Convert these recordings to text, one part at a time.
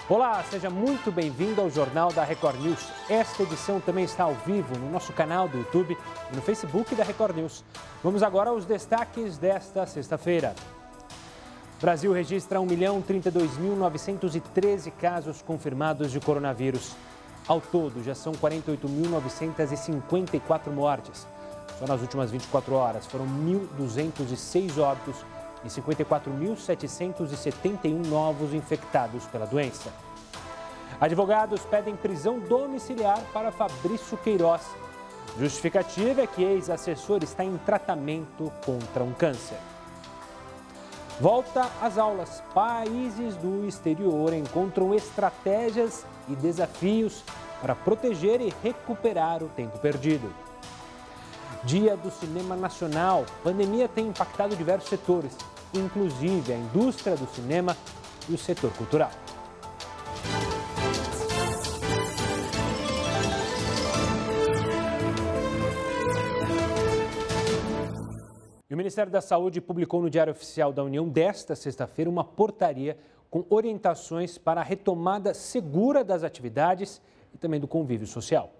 Olá, seja muito bem-vindo ao Jornal da Record News. Esta edição também está ao vivo no nosso canal do YouTube e no Facebook da Record News. Vamos agora aos destaques desta sexta-feira. Brasil registra 1.032.913 casos confirmados de coronavírus. Ao todo, já são 48.954 mortes. Só nas últimas 24 horas foram 1.206 óbitos e 54.771 novos infectados pela doença. Advogados pedem prisão domiciliar para Fabrício Queiroz. Justificativa é que ex-assessor está em tratamento contra um câncer. Volta às aulas. Países do exterior encontram estratégias e desafios para proteger e recuperar o tempo perdido. Dia do Cinema Nacional. Pandemia tem impactado diversos setores, inclusive a indústria do cinema e o setor cultural. E o Ministério da Saúde publicou no Diário Oficial da União desta sexta-feira uma portaria com orientações para a retomada segura das atividades e também do convívio social.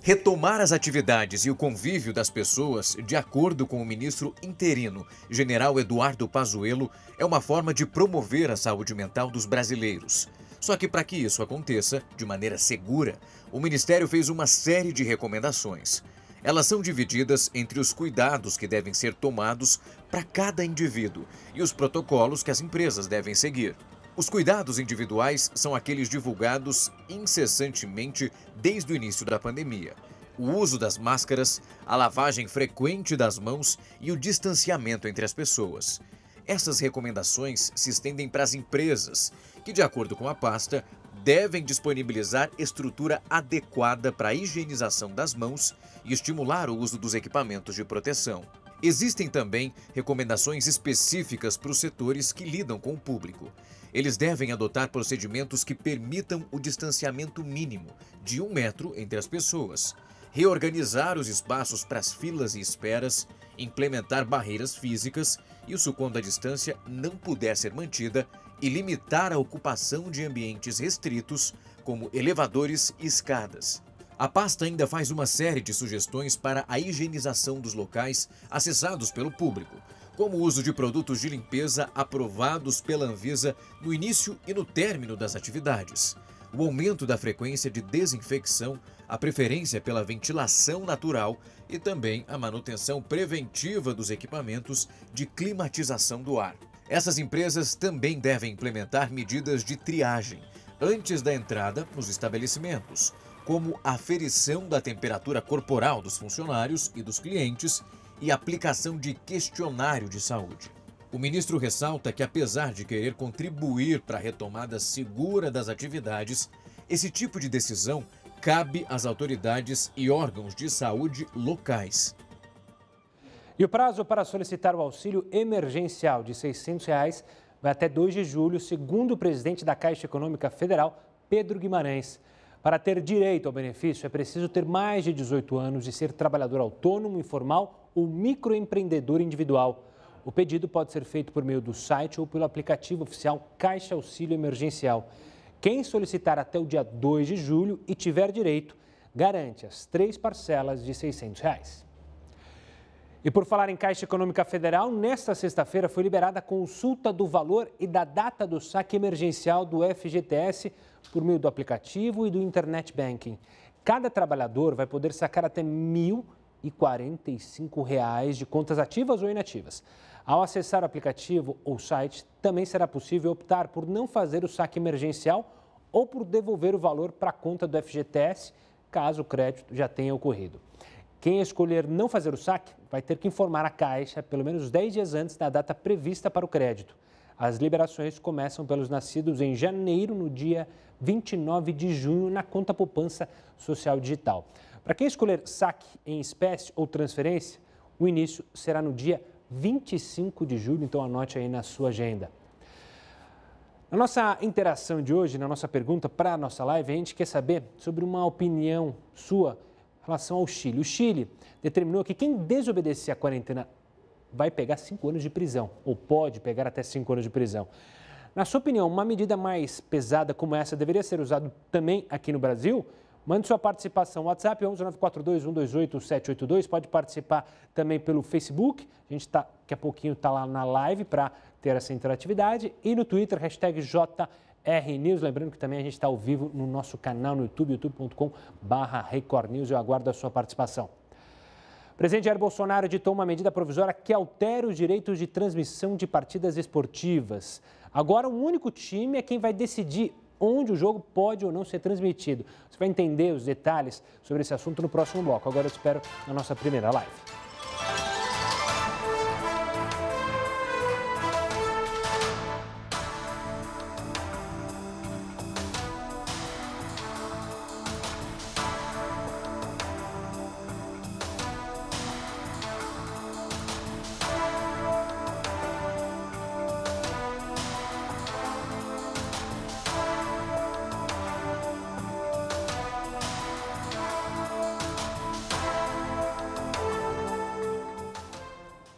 Retomar as atividades e o convívio das pessoas, de acordo com o ministro interino, general Eduardo Pazuello, é uma forma de promover a saúde mental dos brasileiros. Só que para que isso aconteça de maneira segura, o Ministério fez uma série de recomendações. Elas são divididas entre os cuidados que devem ser tomados para cada indivíduo e os protocolos que as empresas devem seguir. Os cuidados individuais são aqueles divulgados incessantemente desde o início da pandemia. O uso das máscaras, a lavagem frequente das mãos e o distanciamento entre as pessoas. Essas recomendações se estendem para as empresas, que, de acordo com a pasta, devem disponibilizar estrutura adequada para a higienização das mãos e estimular o uso dos equipamentos de proteção. Existem também recomendações específicas para os setores que lidam com o público. Eles devem adotar procedimentos que permitam o distanciamento mínimo de 1 metro entre as pessoas, reorganizar os espaços para as filas e esperas, implementar barreiras físicas e, quando a distância não puder ser mantida, e limitar a ocupação de ambientes restritos, como elevadores e escadas. A pasta ainda faz uma série de sugestões para a higienização dos locais acessados pelo público, como o uso de produtos de limpeza aprovados pela Anvisa no início e no término das atividades, o aumento da frequência de desinfecção, a preferência pela ventilação natural e também a manutenção preventiva dos equipamentos de climatização do ar. Essas empresas também devem implementar medidas de triagem antes da entrada nos estabelecimentos, como a aferição da temperatura corporal dos funcionários e dos clientes e aplicação de questionário de saúde. O ministro ressalta que, apesar de querer contribuir para a retomada segura das atividades, esse tipo de decisão cabe às autoridades e órgãos de saúde locais. E o prazo para solicitar o auxílio emergencial de R$ 600 vai até 2 de julho, segundo o presidente da Caixa Econômica Federal, Pedro Guimarães. Para ter direito ao benefício, é preciso ter mais de 18 anos e ser trabalhador autônomo, informal ou microempreendedor individual. O pedido pode ser feito por meio do site ou pelo aplicativo oficial Caixa Auxílio Emergencial. Quem solicitar até o dia 2 de julho e tiver direito, garante as 3 parcelas de R$ 600. E por falar em Caixa Econômica Federal, nesta sexta-feira foi liberada a consulta do valor e da data do saque emergencial do FGTS por meio do aplicativo e do Internet Banking. Cada trabalhador vai poder sacar até R$ 1.045 de contas ativas ou inativas. Ao acessar o aplicativo ou site, também será possível optar por não fazer o saque emergencial ou por devolver o valor para a conta do FGTS, caso o crédito já tenha ocorrido. Quem escolher não fazer o saque vai ter que informar a Caixa pelo menos 10 dias antes da data prevista para o crédito. As liberações começam pelos nascidos em janeiro, no dia 29 de junho, na conta poupança social digital. Para quem escolher saque em espécie ou transferência, o início será no dia 25 de julho, então anote aí na sua agenda. Na nossa interação de hoje, na nossa pergunta para a nossa live, a gente quer saber sobre uma opinião sua em relação ao Chile. O Chile determinou que quem desobedecer à quarentena vai pegar 5 anos de prisão, ou pode pegar até 5 anos de prisão. Na sua opinião, uma medida mais pesada como essa deveria ser usada também aqui no Brasil? Mande sua participação. WhatsApp 11942-128-782. Pode participar também pelo Facebook. A gente daqui a pouquinho está lá na live para ter essa interatividade. E no Twitter, hashtag JRNews. Lembrando que também a gente está ao vivo no nosso canal no YouTube, youtube.com/Record News. Eu aguardo a sua participação. O presidente Jair Bolsonaro editou uma medida provisória que altera os direitos de transmissão de partidas esportivas. Agora, um único time é quem vai decidir onde o jogo pode ou não ser transmitido. Você vai entender os detalhes sobre esse assunto no próximo bloco. Agora eu te espero na nossa primeira live.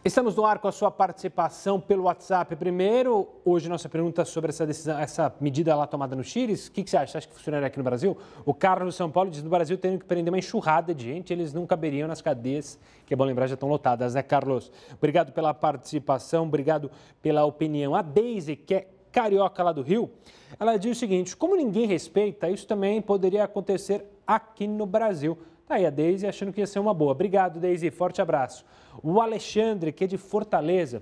Estamos no ar com a sua participação pelo WhatsApp. Primeiro, hoje nossa pergunta sobre essa decisão, essa medida lá tomada no Chile. O que você acha? Você acha que funcionaria aqui no Brasil? O Carlos de São Paulo diz que no Brasil tem que prender uma enxurrada de gente, eles não caberiam nas cadeias, que é bom lembrar, já estão lotadas, né, Carlos? Obrigado pela participação, obrigado pela opinião. A Deise, que é carioca lá do Rio, ela diz o seguinte: como ninguém respeita, isso também poderia acontecer aqui no Brasil. Tá aí a Deise achando que ia ser uma boa. Obrigado, Deise. Forte abraço. O Alexandre, que é de Fortaleza.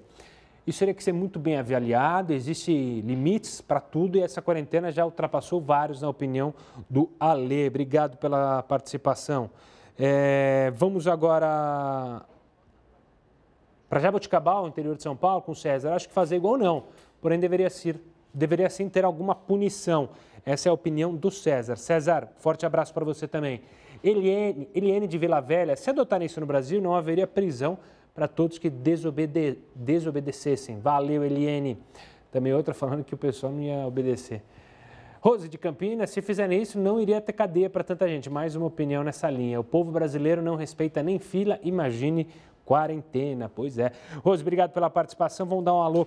Isso teria que ser muito bem avaliado, existem limites para tudo e essa quarentena já ultrapassou vários, na opinião do Ale. Obrigado pela participação. Vamos agora para Jaboticabal, interior de São Paulo, com o César. Acho que fazer igual não, porém deveria sim ter alguma punição. Essa é a opinião do César. César, forte abraço para você também. Eliane de Vila Velha, se adotarem isso no Brasil, não haveria prisão para todos que desobedecessem. Valeu, Eliane. Também outra falando que o pessoal não ia obedecer. Rose de Campinas, se fizerem isso, não iria ter cadeia para tanta gente. Mais uma opinião nessa linha. O povo brasileiro não respeita nem fila, imagine quarentena. Pois é. Rose, obrigado pela participação. Vamos dar um alô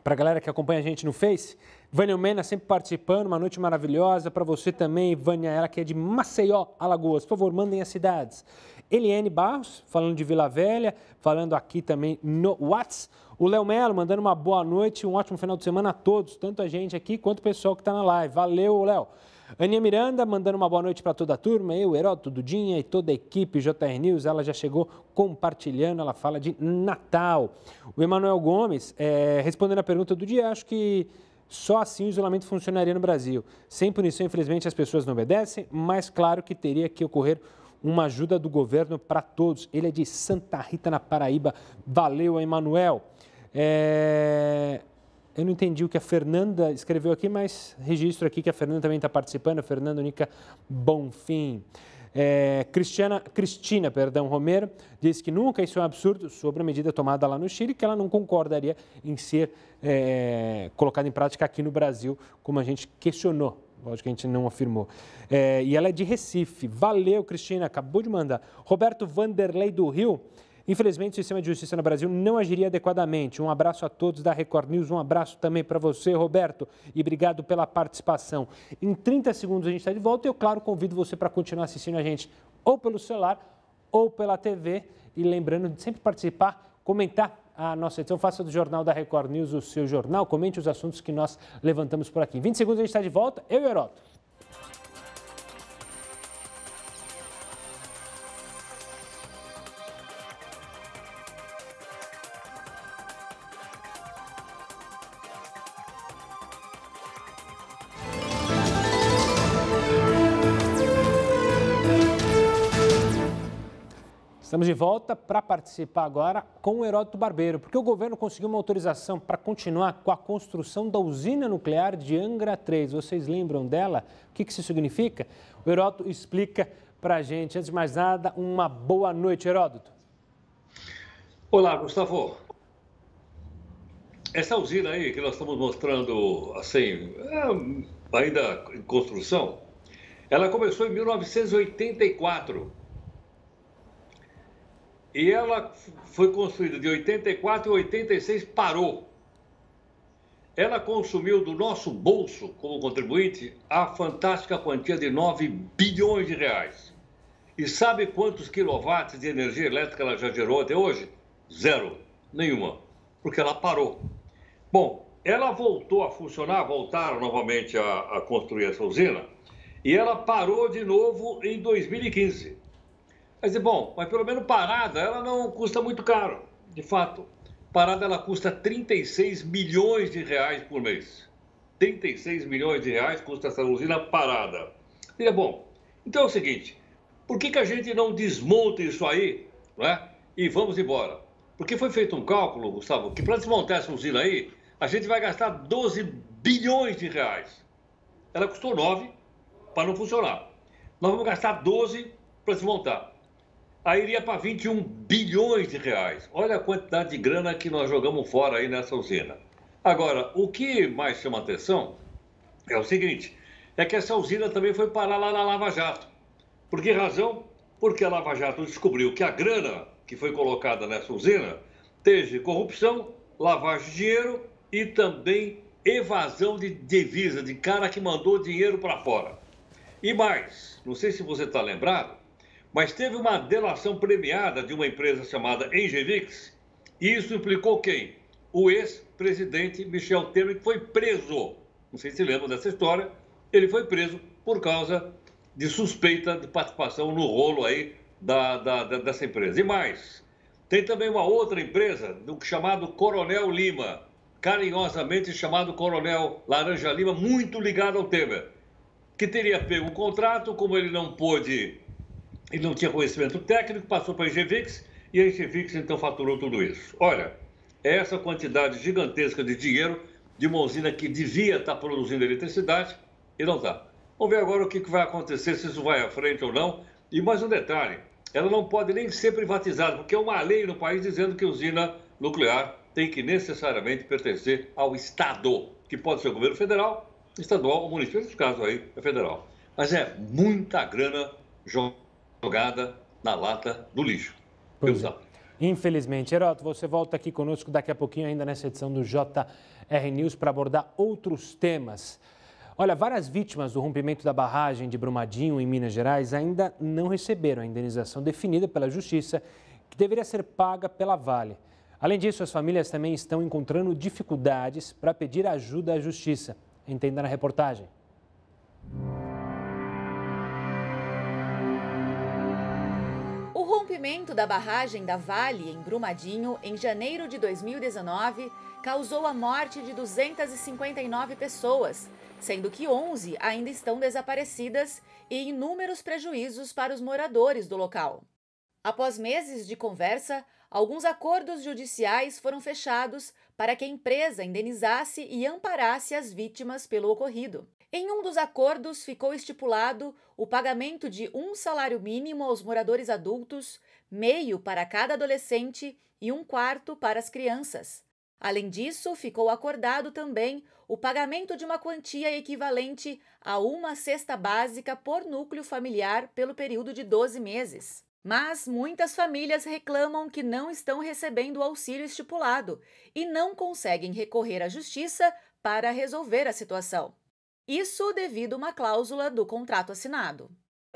para a galera que acompanha a gente no Face. Vânia Mena sempre participando, uma noite maravilhosa. Para você também, Vânia, ela que é de Maceió, Alagoas. Por favor, mandem as cidades. Eliane Barros, falando de Vila Velha, falando aqui também no WhatsApp. O Léo Melo, mandando uma boa noite, um ótimo final de semana a todos, tanto a gente aqui quanto o pessoal que está na live. Valeu, Léo. Aninha Miranda, mandando uma boa noite para toda a turma, eu, Heródoto, Dudinha e toda a equipe JR News, ela já chegou compartilhando, ela fala de Natal. O Emanuel Gomes, respondendo a pergunta do dia, acho que só assim o isolamento funcionaria no Brasil. Sem punição, infelizmente, as pessoas não obedecem, mas claro que teria que ocorrer uma ajuda do governo para todos. Ele é de Santa Rita, na Paraíba. Valeu, Emanuel. Eu não entendi o que a Fernanda escreveu aqui, mas registro aqui que a Fernanda também está participando, a Fernanda Nica Bonfim. Cristina Romero disse que nunca isso é um absurdo sobre a medida tomada lá no Chile, que ela não concordaria em ser colocada em prática aqui no Brasil, como a gente questionou. Lógico que a gente não afirmou. E ela é de Recife. Valeu, Cristina, acabou de mandar. Roberto Vanderlei do Rio. Infelizmente, o sistema de justiça no Brasil não agiria adequadamente. Um abraço a todos da Record News, um abraço também para você, Roberto, e obrigado pela participação. Em 30 segundos a gente está de volta e eu, claro, convido você para continuar assistindo a gente ou pelo celular ou pela TV. E lembrando de sempre participar, comentar a nossa edição, faça do Jornal da Record News o seu jornal, comente os assuntos que nós levantamos por aqui. Em 20 segundos a gente está de volta, eu e o Heródoto. Estamos de volta para participar agora com o Heródoto Barbeiro, porque o governo conseguiu uma autorização para continuar com a construção da usina nuclear de Angra 3. Vocês lembram dela? O que isso significa? O Heródoto explica para a gente. Antes de mais nada, uma boa noite, Heródoto. Olá, Gustavo. Essa usina aí que nós estamos mostrando, assim, ainda em construção, ela começou em 1984. E ela foi construída de 84 e 86 parou. ela consumiu do nosso bolso, como contribuinte, a fantástica quantia de 9 bilhões de reais. E sabe quantos quilowatts de energia elétrica ela já gerou até hoje? Zero, nenhuma, porque ela parou. Bom, ela voltou a funcionar, voltaram novamente a construir essa usina, e ela parou de novo em 2015. Mas, bom, mas pelo menos parada, ela não custa muito caro. De fato, parada ela custa 36 milhões de reais por mês. 36 milhões de reais custa essa usina parada. E bom, então é o seguinte, por que a gente não desmonta isso aí, né, e vamos embora? Porque foi feito um cálculo, Gustavo, que para desmontar essa usina aí, a gente vai gastar 12 bilhões de reais. Ela custou 9 para não funcionar. Nós vamos gastar 12 para desmontar. Aí iria para 21 bilhões de reais. Olha a quantidade de grana que nós jogamos fora aí nessa usina. Agora, o que mais chama atenção é o seguinte, é que essa usina também foi parar lá na Lava Jato. Por que razão? Porque a Lava Jato descobriu que a grana que foi colocada nessa usina teve corrupção, lavagem de dinheiro e também evasão de divisa, de cara que mandou dinheiro para fora. E mais, não sei se você está lembrado, mas teve uma delação premiada de uma empresa chamada Engevix, e isso implicou quem? O ex-presidente Michel Temer, que foi preso. Não sei se lembram dessa história, ele foi preso por causa de suspeita de participação no rolo aí dessa empresa. E mais, tem também uma outra empresa, chamado Coronel Lima, carinhosamente chamado Coronel Laranja Lima, muito ligado ao Temer, que teria pego o contrato, como ele não pôde, ele não tinha conhecimento técnico, passou para a Engevix, e a Engevix então faturou tudo isso. Olha, é essa quantidade gigantesca de dinheiro de uma usina que devia estar produzindo eletricidade e não está. Vamos ver agora o que vai acontecer, se isso vai à frente ou não. E mais um detalhe, ela não pode nem ser privatizada, porque é uma lei no país dizendo que a usina nuclear tem que necessariamente pertencer ao Estado, que pode ser o governo federal, estadual ou município, nesse caso aí é federal. Mas é muita grana jogada na lata do lixo. Pois é. Infelizmente. Heroto, você volta aqui conosco daqui a pouquinho, ainda nessa edição do JR News, para abordar outros temas. Olha, várias vítimas do rompimento da barragem de Brumadinho, em Minas Gerais, ainda não receberam a indenização definida pela Justiça, que deveria ser paga pela Vale. Além disso, as famílias também estão encontrando dificuldades para pedir ajuda à Justiça. Entenda na reportagem. O rompimento da barragem da Vale, em Brumadinho, em janeiro de 2019, causou a morte de 259 pessoas, sendo que 11 ainda estão desaparecidas e inúmeros prejuízos para os moradores do local. Após meses de conversa, alguns acordos judiciais foram fechados para que a empresa indenizasse e amparasse as vítimas pelo ocorrido. Em um dos acordos ficou estipulado o pagamento de um salário mínimo aos moradores adultos, meio para cada adolescente e um quarto para as crianças. Além disso, ficou acordado também o pagamento de uma quantia equivalente a uma cesta básica por núcleo familiar pelo período de 12 meses. Mas muitas famílias reclamam que não estão recebendo o auxílio estipulado e não conseguem recorrer à justiça para resolver a situação. Isso devido a uma cláusula do contrato assinado.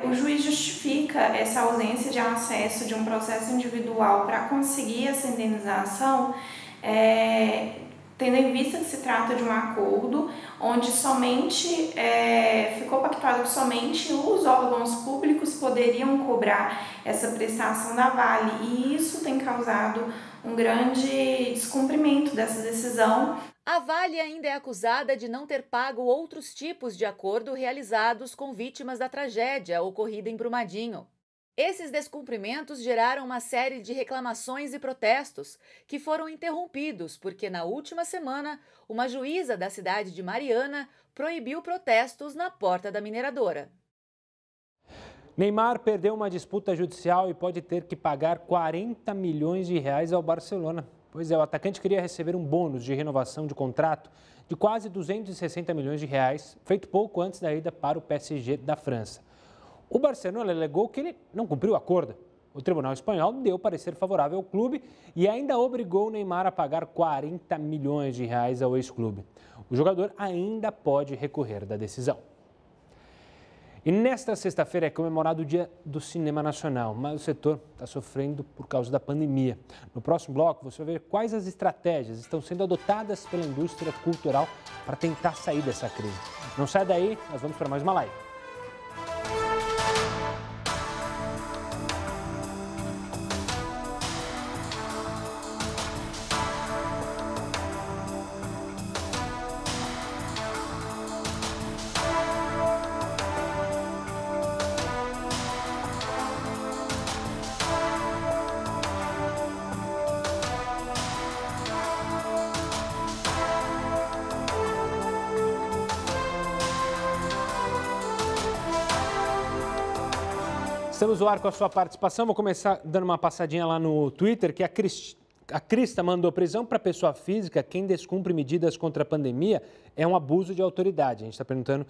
O juiz justifica essa ausência de acesso de um processo individual para conseguir essa indenização, tendo em vista que se trata de um acordo onde somente ficou pactuado que somente os órgãos públicos poderiam cobrar essa prestação da Vale, e isso tem causado um grande descumprimento dessa decisão. A Vale ainda é acusada de não ter pago outros tipos de acordo realizados com vítimas da tragédia ocorrida em Brumadinho. Esses descumprimentos geraram uma série de reclamações e protestos que foram interrompidos porque, na última semana, uma juíza da cidade de Mariana proibiu protestos na porta da mineradora. Neymar perdeu uma disputa judicial e pode ter que pagar 40 milhões de reais ao Barcelona. Pois é, o atacante queria receber um bônus de renovação de contrato de quase 260 milhões de reais, feito pouco antes da ida para o PSG da França. O Barcelona alegou que ele não cumpriu o acordo. O Tribunal Espanhol deu parecer favorável ao clube e ainda obrigou o Neymar a pagar 40 milhões de reais ao ex-clube. O jogador ainda pode recorrer da decisão. E nesta sexta-feira é comemorado o Dia do Cinema Nacional, mas o setor está sofrendo por causa da pandemia. No próximo bloco, você vai ver quais as estratégias estão sendo adotadas pela indústria cultural para tentar sair dessa crise. Não sai daí, nós vamos para mais uma live. Estamos no ar com a sua participação. Vou começar dando uma passadinha lá no Twitter, que a Crista mandou prisão para pessoa física. Quem descumpre medidas contra a pandemia é um abuso de autoridade. A gente está perguntando,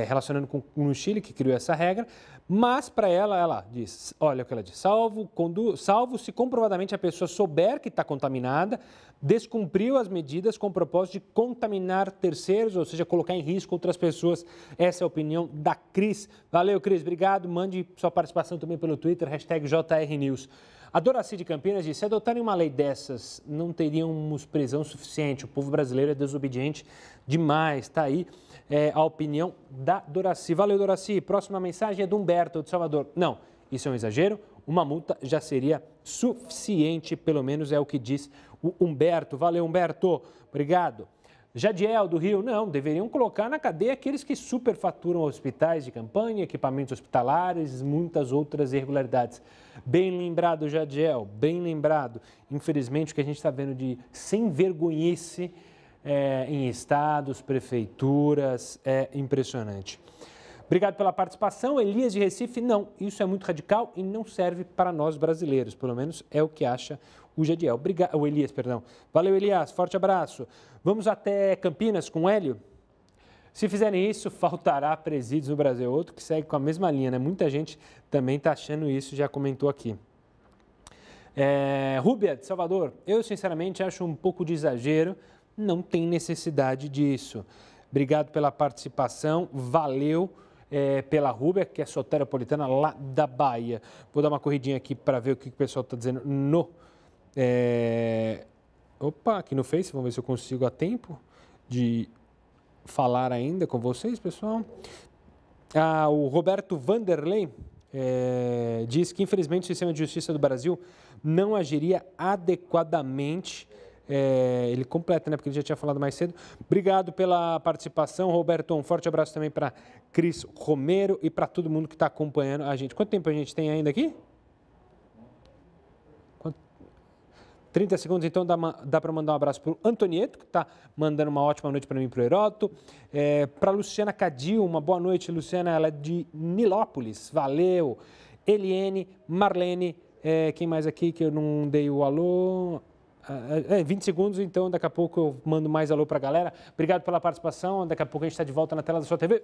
relacionando com o Chile, que criou essa regra. Mas para ela diz, olha o que ela diz, salvo se comprovadamente a pessoa souber que está contaminada, descumpriu as medidas com o propósito de contaminar terceiros, ou seja, colocar em risco outras pessoas. Essa é a opinião da Cris. Valeu, Cris, obrigado. Mande sua participação também pelo Twitter, #JRNews. A Doraci de Campinas disse, se adotarem uma lei dessas, não teríamos prisão suficiente. O povo brasileiro é desobediente demais. Está aí a opinião da Doraci. Valeu, Doraci. Próxima mensagem é do Humberto, de Salvador. Não, isso é um exagero. Uma multa já seria suficiente, pelo menos é o que diz o Humberto. Valeu, Humberto. Obrigado. Jadiel, do Rio, não, deveriam colocar na cadeia aqueles que superfaturam hospitais de campanha, equipamentos hospitalares, muitas outras irregularidades. Bem lembrado, Jadiel, bem lembrado. Infelizmente, o que a gente está vendo de sem vergonhice em estados, prefeituras, é impressionante. Obrigado pela participação. Elias de Recife, não, isso é muito radical e não serve para nós brasileiros, pelo menos é o que acha o Jadiel. O Elias, perdão. Valeu, Elias, forte abraço. Vamos até Campinas com o Hélio? Se fizerem isso, faltará presídios no Brasil. Outro que segue com a mesma linha, né? Muita gente também está achando isso, já comentou aqui. Rúbia, de Salvador, eu sinceramente acho um pouco de exagero, não tem necessidade disso. Obrigado pela participação, valeu pela Rúbia, que é soteropolitana lá da Bahia. Vou dar uma corridinha aqui para ver o que o pessoal está dizendo no... aqui no Face, vamos ver se eu consigo a tempo de falar ainda com vocês, pessoal. O Roberto Vanderlei diz que, infelizmente, o sistema de justiça do Brasil não agiria adequadamente. Ele completa, né? Porque ele já tinha falado mais cedo. Obrigado pela participação, Roberto. Um forte abraço também para Cris Romero e para todo mundo que está acompanhando a gente. Quanto tempo a gente tem ainda aqui? 30 segundos, então dá para mandar um abraço para o Antonieto, que está mandando uma ótima noite para mim e para o Heroto. Para a Luciana Cadil, uma boa noite, Luciana, ela é de Nilópolis, valeu. Eliene, Marlene, quem mais aqui que eu não dei o alô? 20 segundos, então daqui a pouco eu mando mais alô para a galera. Obrigado pela participação, daqui a pouco a gente está de volta na tela da sua TV.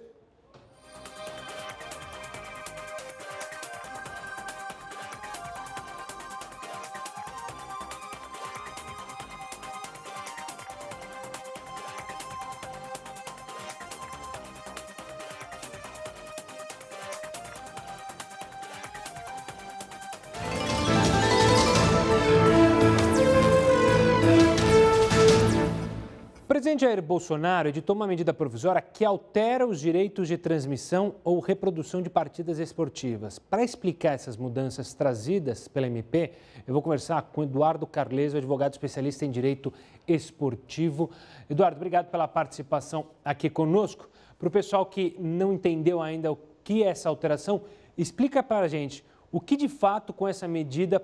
O presidente Jair Bolsonaro editou uma medida provisória que altera os direitos de transmissão ou reprodução de partidas esportivas. Para explicar essas mudanças trazidas pela MP, eu vou conversar com Eduardo Carleso, advogado especialista em direito esportivo. Eduardo, obrigado pela participação aqui conosco. Para o pessoal que não entendeu ainda o que é essa alteração, explica para a gente o que de fato com essa medida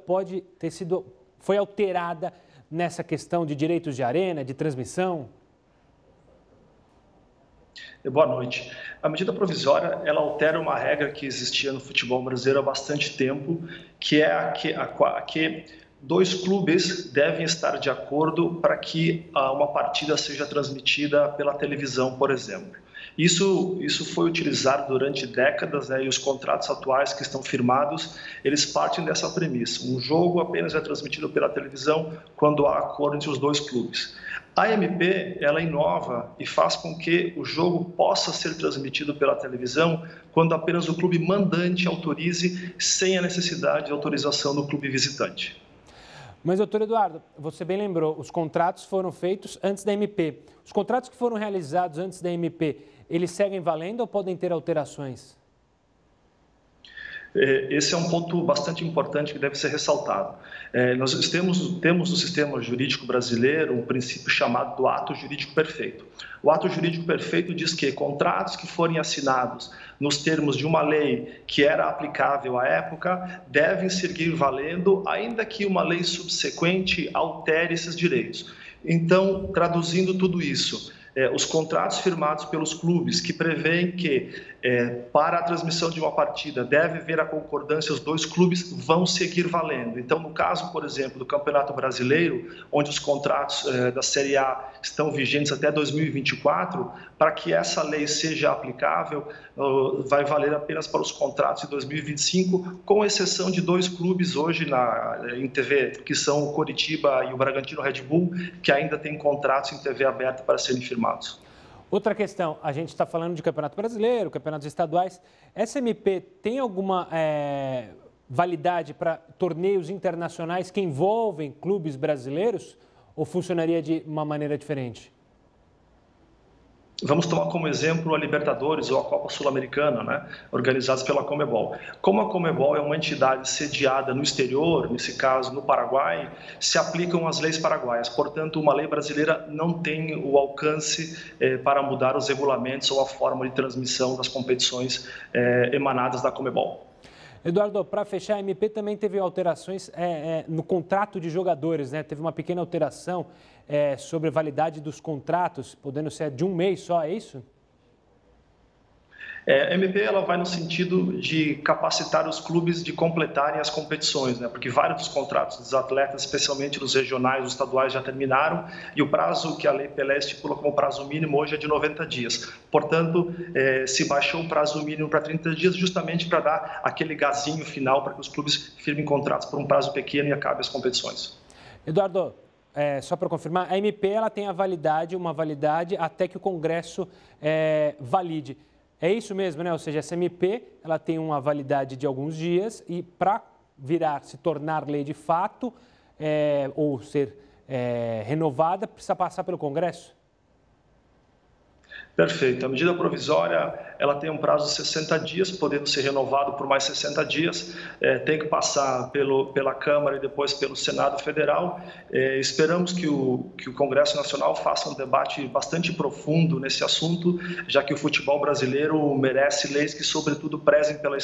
foi alterada nessa questão de direitos de arena, de transmissão. Boa noite. A medida provisória, ela altera uma regra que existia no futebol brasileiro há bastante tempo, que é a que dois clubes devem estar de acordo para que uma partida seja transmitida pela televisão, por exemplo. Isso foi utilizado durante décadas, né, e os contratos atuais que estão firmados, eles partem dessa premissa. Um jogo apenas é transmitido pela televisão quando há acordo entre os dois clubes. A MP, ela inova e faz com que o jogo possa ser transmitido pela televisão quando apenas o clube mandante autorize, sem a necessidade de autorização do clube visitante. Mas, doutor Eduardo, você bem lembrou, os contratos foram feitos antes da MP. Os contratos que foram realizados antes da MP, eles seguem valendo ou podem ter alterações? Esse é um ponto bastante importante que deve ser ressaltado. Nós temos no sistema jurídico brasileiro um princípio chamado do ato jurídico perfeito. O ato jurídico perfeito diz que contratos que forem assinados nos termos de uma lei que era aplicável à época devem seguir valendo, ainda que uma lei subsequente altere esses direitos. Então, traduzindo tudo isso, os contratos firmados pelos clubes que prevêem que para a transmissão de uma partida deve haver a concordância, os dois clubes vão seguir valendo. Então, no caso, por exemplo, do Campeonato Brasileiro, onde os contratos da Série A estão vigentes até 2024, para que essa lei seja aplicável, vai valer apenas para os contratos de 2025, com exceção de dois clubes hoje em TV, que são o Coritiba e o Bragantino Red Bull, que ainda têm contratos em TV aberta para serem firmados. Outra questão, a gente está falando de Campeonato Brasileiro, campeonatos estaduais. Essa MP tem alguma validade para torneios internacionais que envolvem clubes brasileiros ou funcionaria de uma maneira diferente? Vamos tomar como exemplo a Libertadores ou a Copa Sul-Americana, né, organizadas pela Conmebol. Como a Conmebol é uma entidade sediada no exterior, nesse caso no Paraguai, se aplicam as leis paraguaias. Portanto, uma lei brasileira não tem o alcance para mudar os regulamentos ou a forma de transmissão das competições emanadas da Conmebol. Eduardo, para fechar, a MP também teve alterações no contrato de jogadores, né? Teve uma pequena alteração sobre a validade dos contratos, podendo ser de um mês só, é isso? A MP ela vai no sentido de capacitar os clubes de completarem as competições, né? Porque vários dos contratos dos atletas, especialmente dos regionais, os estaduais, já terminaram e o prazo que a Lei Pelé estipula como prazo mínimo hoje é de 90 dias. Portanto, se baixou o prazo mínimo para 30 dias justamente para dar aquele gazinho final para que os clubes firmem contratos por um prazo pequeno e acabem as competições. Eduardo, só para confirmar, a MP ela tem uma validade até que o Congresso valide. É isso mesmo, né? Ou seja, essa MP ela tem uma validade de alguns dias e para se tornar lei de fato ou ser renovada, precisa passar pelo Congresso? Perfeito. A medida provisória ela tem um prazo de 60 dias, podendo ser renovado por mais 60 dias. Tem que passar pela Câmara e depois pelo Senado Federal. Esperamos que o Congresso Nacional faça um debate bastante profundo nesse assunto, já que o futebol brasileiro merece leis que, sobretudo, prezem pela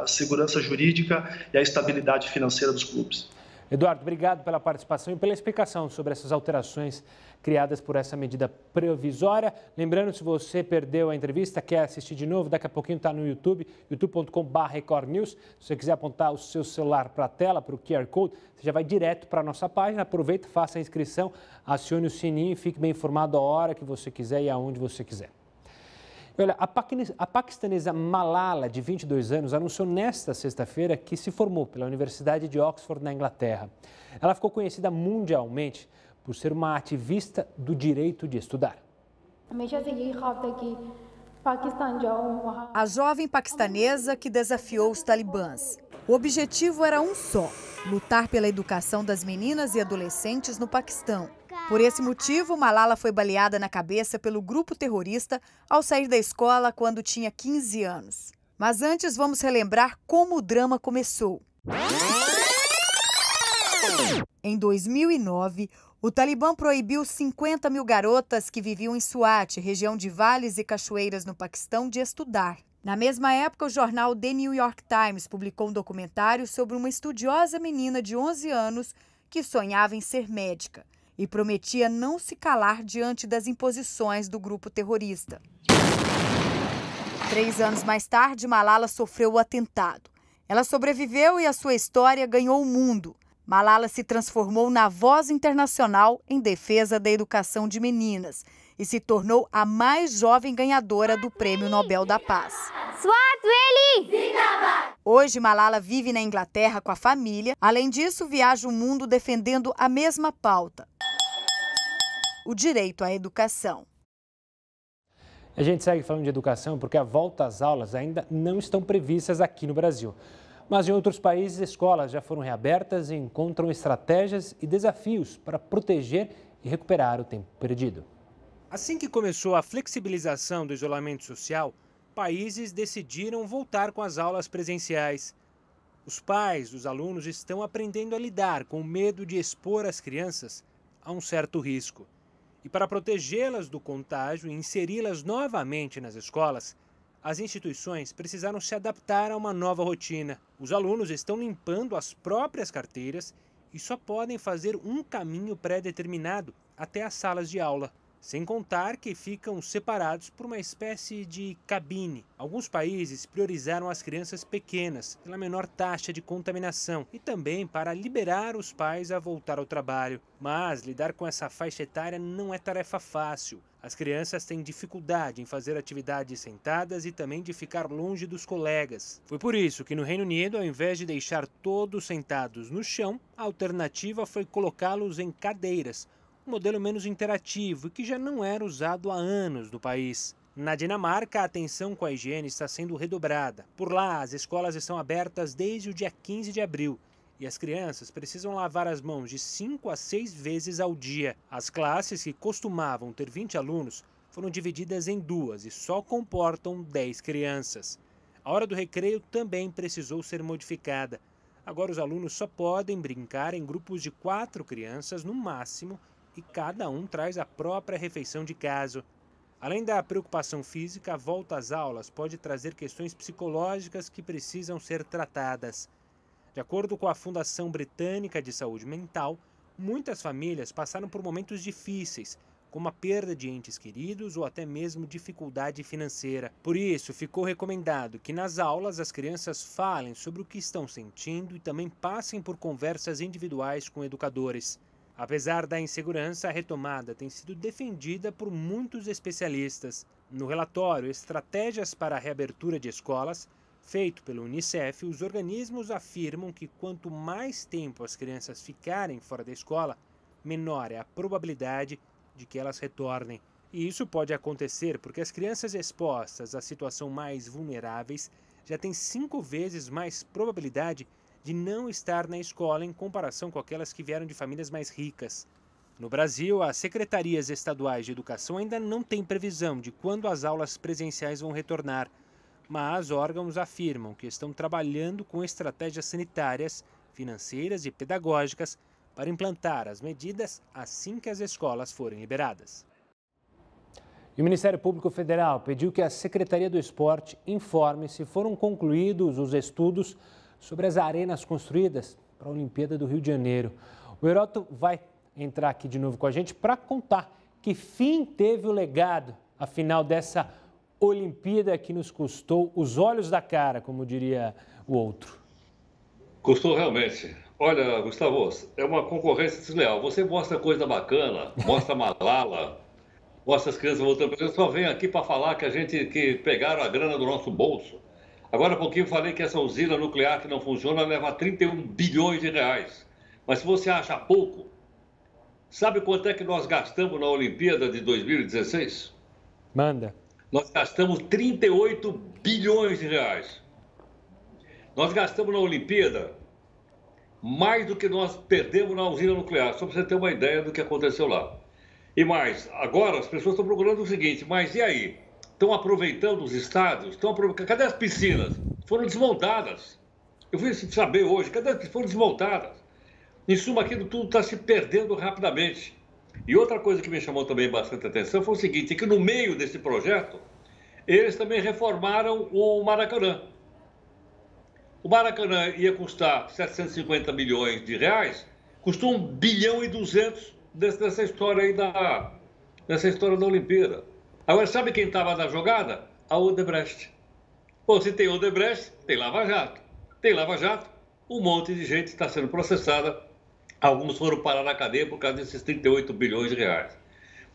segurança jurídica e a estabilidade financeira dos clubes. Eduardo, obrigado pela participação e pela explicação sobre essas alterações criadas por essa medida provisória. Lembrando, se você perdeu a entrevista, quer assistir de novo, daqui a pouquinho está no YouTube, youtube.com/recordnews. Se você quiser apontar o seu celular para a tela, para o QR Code, você já vai direto para a nossa página. Aproveita, faça a inscrição, acione o sininho e fique bem informado a hora que você quiser e aonde você quiser. Olha, a paquistanesa Malala, de 22 anos, anunciou nesta sexta-feira que se formou pela Universidade de Oxford, na Inglaterra. Ela ficou conhecida mundialmente por ser uma ativista do direito de estudar. A jovem paquistanesa que desafiou os talibãs. O objetivo era um só: lutar pela educação das meninas e adolescentes no Paquistão. Por esse motivo, Malala foi baleada na cabeça pelo grupo terrorista ao sair da escola quando tinha 15 anos. Mas antes, vamos relembrar como o drama começou. Em 2009, o Talibã proibiu 50 mil garotas que viviam em Swat, região de vales e cachoeiras no Paquistão, de estudar. Na mesma época, o jornal The New York Times publicou um documentário sobre uma estudiosa menina de 11 anos que sonhava em ser médica e prometia não se calar diante das imposições do grupo terrorista. 3 anos mais tarde, Malala sofreu o atentado. Ela sobreviveu e a sua história ganhou o mundo. Malala se transformou na voz internacional em defesa da educação de meninas e se tornou a mais jovem ganhadora do Prêmio Nobel da Paz. Hoje, Malala vive na Inglaterra com a família. Além disso, viaja o mundo defendendo a mesma pauta: o direito à educação. A gente segue falando de educação porque a volta às aulas ainda não estão previstas aqui no Brasil. Mas em outros países, escolas já foram reabertas e encontram estratégias e desafios para proteger e recuperar o tempo perdido. Assim que começou a flexibilização do isolamento social, países decidiram voltar com as aulas presenciais. Os pais dos alunos estão aprendendo a lidar com o medo de expor as crianças a um certo risco. E para protegê-las do contágio e inseri-las novamente nas escolas, as instituições precisaram se adaptar a uma nova rotina. Os alunos estão limpando as próprias carteiras e só podem fazer um caminho pré-determinado até as salas de aula. Sem contar que ficam separados por uma espécie de cabine. Alguns países priorizaram as crianças pequenas pela menor taxa de contaminação e também para liberar os pais a voltar ao trabalho. Mas lidar com essa faixa etária não é tarefa fácil. As crianças têm dificuldade em fazer atividades sentadas e também de ficar longe dos colegas. Foi por isso que no Reino Unido, ao invés de deixar todos sentados no chão, a alternativa foi colocá-los em cadeiras, um modelo menos interativo e que já não era usado há anos no país. Na Dinamarca, a atenção com a higiene está sendo redobrada. Por lá, as escolas estão abertas desde o dia 15 de abril e as crianças precisam lavar as mãos de 5 a 6 vezes ao dia. As classes, que costumavam ter 20 alunos, foram divididas em 2 e só comportam 10 crianças. A hora do recreio também precisou ser modificada. Agora os alunos só podem brincar em grupos de 4 crianças no máximo e cada um traz a própria refeição de casa. Além da preocupação física, a volta às aulas pode trazer questões psicológicas que precisam ser tratadas. De acordo com a Fundação Britânica de Saúde Mental, muitas famílias passaram por momentos difíceis, como a perda de entes queridos ou até mesmo dificuldade financeira. Por isso, ficou recomendado que nas aulas as crianças falem sobre o que estão sentindo e também passem por conversas individuais com educadores. Apesar da insegurança, a retomada tem sido defendida por muitos especialistas. No relatório Estratégias para a Reabertura de Escolas, feito pelo Unicef, os organismos afirmam que quanto mais tempo as crianças ficarem fora da escola, menor é a probabilidade de que elas retornem. E isso pode acontecer porque as crianças expostas à situação mais vulneráveis já têm 5 vezes mais probabilidade de não estar na escola em comparação com aquelas que vieram de famílias mais ricas. No Brasil, as secretarias estaduais de educação ainda não têm previsão de quando as aulas presenciais vão retornar, mas órgãos afirmam que estão trabalhando com estratégias sanitárias, financeiras e pedagógicas para implantar as medidas assim que as escolas forem liberadas. E o Ministério Público Federal pediu que a Secretaria do Esporte informe se foram concluídos os estudos sobre as arenas construídas para a Olimpíada do Rio de Janeiro. O Heroto vai entrar aqui de novo com a gente para contar que fim teve o legado, afinal, dessa Olimpíada que nos custou os olhos da cara, como diria o outro. Custou realmente. Olha, Gustavo, é uma concorrência desleal. Você mostra coisa bacana, mostra Malala, mostra as crianças voltando. Eu só venho aqui para falar que pegaram a grana do nosso bolso. Agora há pouquinho eu falei que essa usina nuclear que não funciona leva 31 bilhões de reais. Mas se você acha pouco, sabe quanto é que nós gastamos na Olimpíada de 2016? Manda. Nós gastamos 38 bilhões de reais. Nós gastamos na Olimpíada mais do que nós perdemos na usina nuclear, só para você ter uma ideia do que aconteceu lá. E mais, agora as pessoas estão procurando o seguinte, mas e aí? Estão aproveitando os estádios? Cadê as piscinas? Foram desmontadas. Eu fui saber hoje, foram desmontadas? Em suma, aquilo tudo está se perdendo rapidamente. E outra coisa que me chamou também bastante atenção foi o seguinte, é que no meio desse projeto, eles também reformaram o Maracanã. O Maracanã ia custar 750 milhões de reais, custou 1 bilhão e 200 dessa história aí dessa história da Olimpíada. Agora, sabe quem estava na jogada? A Odebrecht. Bom, se tem Odebrecht, tem Lava Jato. Tem Lava Jato, um monte de gente está sendo processada. Alguns foram parar na cadeia por causa desses 38 bilhões de reais.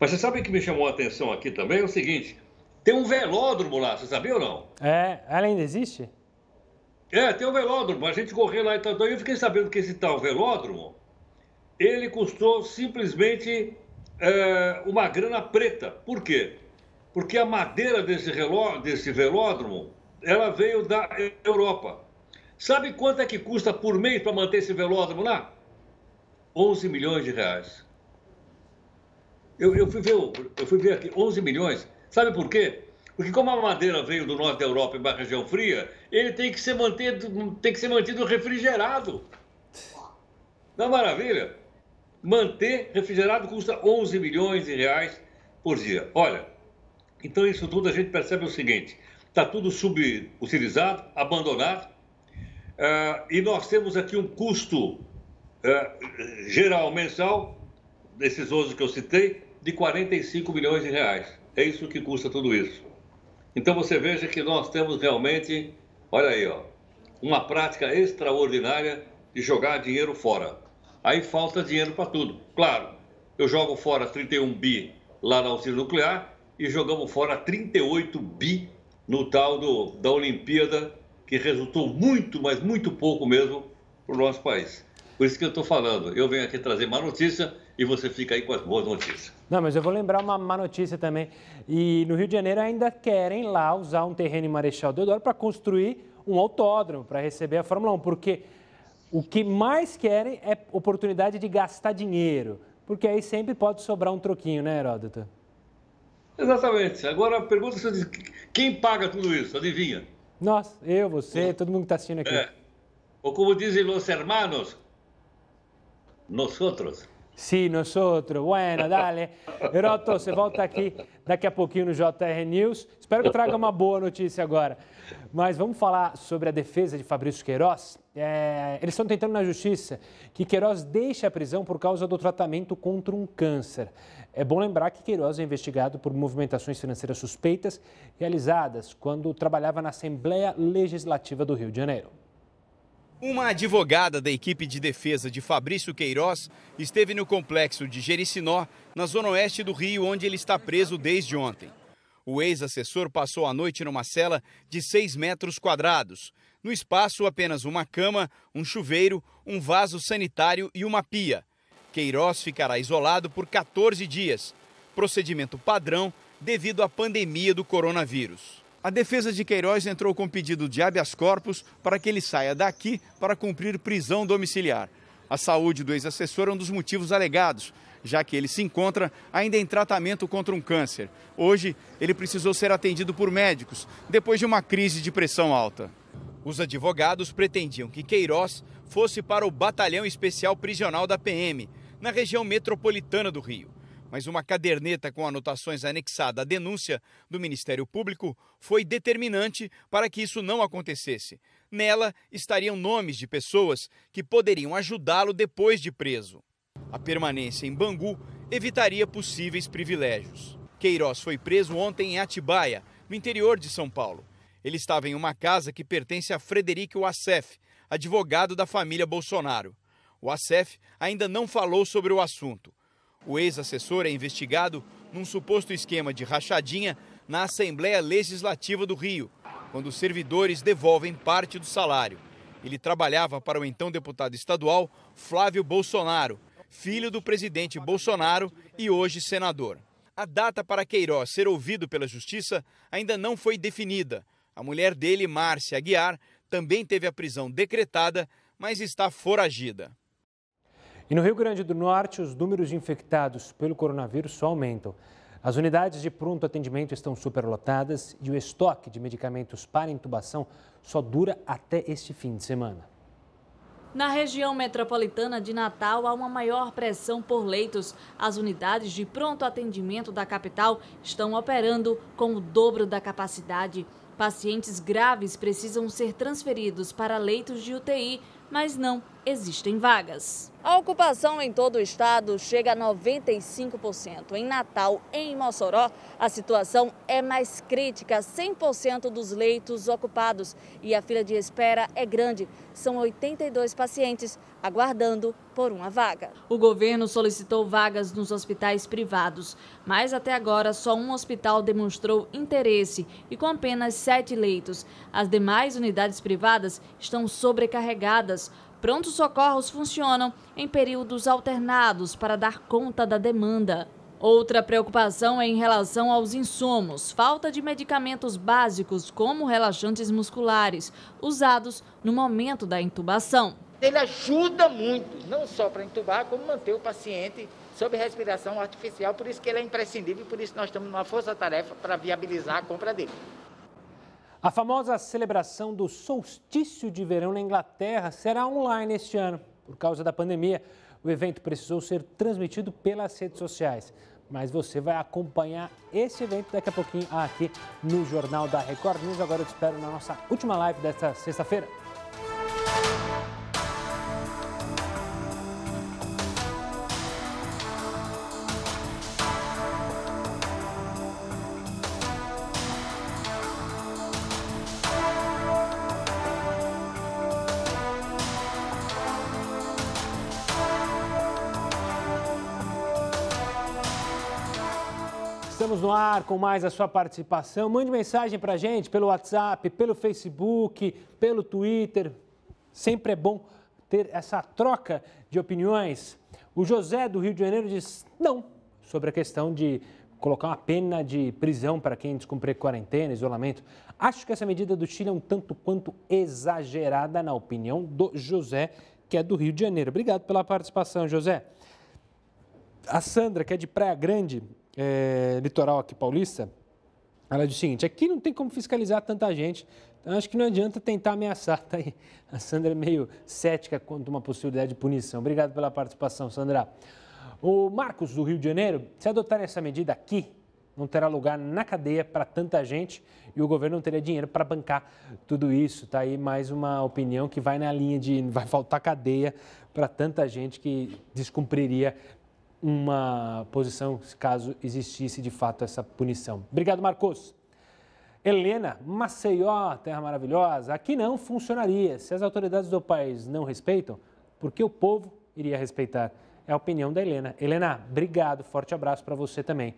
Mas você sabe que me chamou a atenção aqui também é o seguinte, tem um velódromo lá, você sabia ou não? Ela ainda existe? Tem um velódromo, a gente correu lá e tal. Eu fiquei sabendo que esse tal velódromo, ele custou simplesmente uma grana preta. Por quê? Porque a madeira desse velódromo, ela veio da Europa. Sabe quanto é que custa por mês para manter esse velódromo lá? 11 milhões de reais. Eu fui ver aqui, 11 milhões. Sabe por quê? Porque como a madeira veio do norte da Europa e uma região fria, ele tem que ser mantido refrigerado. Não é maravilha? Manter refrigerado custa 11 milhões de reais por dia. Olha, então isso tudo a gente percebe o seguinte, está tudo subutilizado, abandonado, e nós temos aqui um custo geral mensal, desses 11 que eu citei, de 45 milhões de reais. É isso que custa tudo isso. Então você veja que nós temos realmente, olha aí, ó, uma prática extraordinária de jogar dinheiro fora. Aí falta dinheiro para tudo. Claro, eu jogo fora 31 bi lá na usina nuclear e jogamos fora 38 bi no tal da Olimpíada, que resultou muito, mas muito pouco mesmo para o nosso país. Por isso que eu estou falando, eu venho aqui trazer má notícia e você fica aí com as boas notícias. Não, mas eu vou lembrar uma má notícia também. E no Rio de Janeiro ainda querem lá usar um terreno em Marechal Deodoro para construir um autódromo, para receber a Fórmula 1, porque o que mais querem é oportunidade de gastar dinheiro, porque aí sempre pode sobrar um troquinho, né, Heródoto? Exatamente. Agora a pergunta é quem paga tudo isso? Adivinha? Nós, eu, você, todo mundo que está assistindo aqui. Ou como dizem os hermanos, nosotros. Sim, nosotros. Bueno, dale. Heródoto, você volta aqui daqui a pouquinho no JR News. Espero que traga uma boa notícia agora. Mas vamos falar sobre a defesa de Fabrício Queiroz. Eles estão tentando na justiça que Queiroz deixe a prisão por causa do tratamento contra um câncer. É bom lembrar que Queiroz é investigado por movimentações financeiras suspeitas realizadas quando trabalhava na Assembleia Legislativa do Rio de Janeiro. Uma advogada da equipe de defesa de Fabrício Queiroz esteve no complexo de Jericinó, na zona oeste do Rio, onde ele está preso desde ontem. O ex-assessor passou a noite numa cela de 6 metros quadrados. No espaço, apenas uma cama, um chuveiro, um vaso sanitário e uma pia. Queiroz ficará isolado por 14 dias, procedimento padrão devido à pandemia do coronavírus. A defesa de Queiroz entrou com pedido de habeas corpus para que ele saia daqui para cumprir prisão domiciliar. A saúde do ex-assessor é um dos motivos alegados, já que ele se encontra ainda em tratamento contra um câncer. Hoje, ele precisou ser atendido por médicos, depois de uma crise de pressão alta. Os advogados pretendiam que Queiroz fosse para o Batalhão Especial Prisional da PM, na região metropolitana do Rio. Mas uma caderneta com anotações anexada à denúncia do Ministério Público foi determinante para que isso não acontecesse. Nela estariam nomes de pessoas que poderiam ajudá-lo depois de preso. A permanência em Bangu evitaria possíveis privilégios. Queiroz foi preso ontem em Atibaia, no interior de São Paulo. Ele estava em uma casa que pertence a Frederico Wassef, advogado da família Bolsonaro. O Wassef ainda não falou sobre o assunto. O ex-assessor é investigado num suposto esquema de rachadinha na Assembleia Legislativa do Rio, quando os servidores devolvem parte do salário. Ele trabalhava para o então deputado estadual Flávio Bolsonaro, filho do presidente Bolsonaro e hoje senador. A data para Queiroz ser ouvido pela justiça ainda não foi definida. A mulher dele, Márcia Aguiar, também teve a prisão decretada, mas está foragida. E no Rio Grande do Norte, os números de infectados pelo coronavírus só aumentam. As unidades de pronto atendimento estão superlotadas e o estoque de medicamentos para intubação só dura até este fim de semana. Na região metropolitana de Natal, há uma maior pressão por leitos. As unidades de pronto atendimento da capital estão operando com o dobro da capacidade. Pacientes graves precisam ser transferidos para leitos de UTI, mas não existem vagas. A ocupação em todo o estado chega a 95%. Em Natal, em Mossoró, a situação é mais crítica, 100% dos leitos ocupados. E a fila de espera é grande, são 82 pacientes aguardando por uma vaga. O governo solicitou vagas nos hospitais privados, mas até agora só um hospital demonstrou interesse e com apenas 7 leitos. As demais unidades privadas estão sobrecarregadas. Prontos socorros funcionam em períodos alternados para dar conta da demanda. Outra preocupação é em relação aos insumos. Falta de medicamentos básicos, como relaxantes musculares, usados no momento da intubação. Ele ajuda muito, não só para intubar, como manter o paciente sob respiração artificial. Por isso que ele é imprescindível e por isso nós estamos numa força-tarefa para viabilizar a compra dele. A famosa celebração do solstício de verão na Inglaterra será online este ano. Por causa da pandemia, o evento precisou ser transmitido pelas redes sociais. Mas você vai acompanhar esse evento daqui a pouquinho aqui no Jornal da Record News. Agora eu te espero na nossa última live desta sexta-feira. Estamos no ar com mais a sua participação. Mande mensagem para a gente pelo WhatsApp, pelo Facebook, pelo Twitter. Sempre é bom ter essa troca de opiniões. O José, do Rio de Janeiro, diz não sobre a questão de colocar uma pena de prisão para quem descumprir quarentena, isolamento. Acho que essa medida do Chile é um tanto quanto exagerada, na opinião do José, que é do Rio de Janeiro. Obrigado pela participação, José. A Sandra, que é de Praia Grande, litoral aqui paulista, ela diz o seguinte: aqui não tem como fiscalizar tanta gente, então acho que não adianta tentar ameaçar. Tá aí. A Sandra é meio cética quanto a uma possibilidade de punição. Obrigado pela participação, Sandra. O Marcos, do Rio de Janeiro, se adotarem essa medida aqui, não terá lugar na cadeia para tanta gente e o governo não teria dinheiro para bancar tudo isso. Tá aí mais uma opinião que vai na linha de vai faltar cadeia para tanta gente que descumpriria uma posição, caso existisse de fato essa punição. Obrigado, Marcos. Helena, Maceió, terra maravilhosa, aqui não funcionaria. Se as autoridades do país não respeitam, por que o povo iria respeitar? É a opinião da Helena. Helena, obrigado, forte abraço para você também.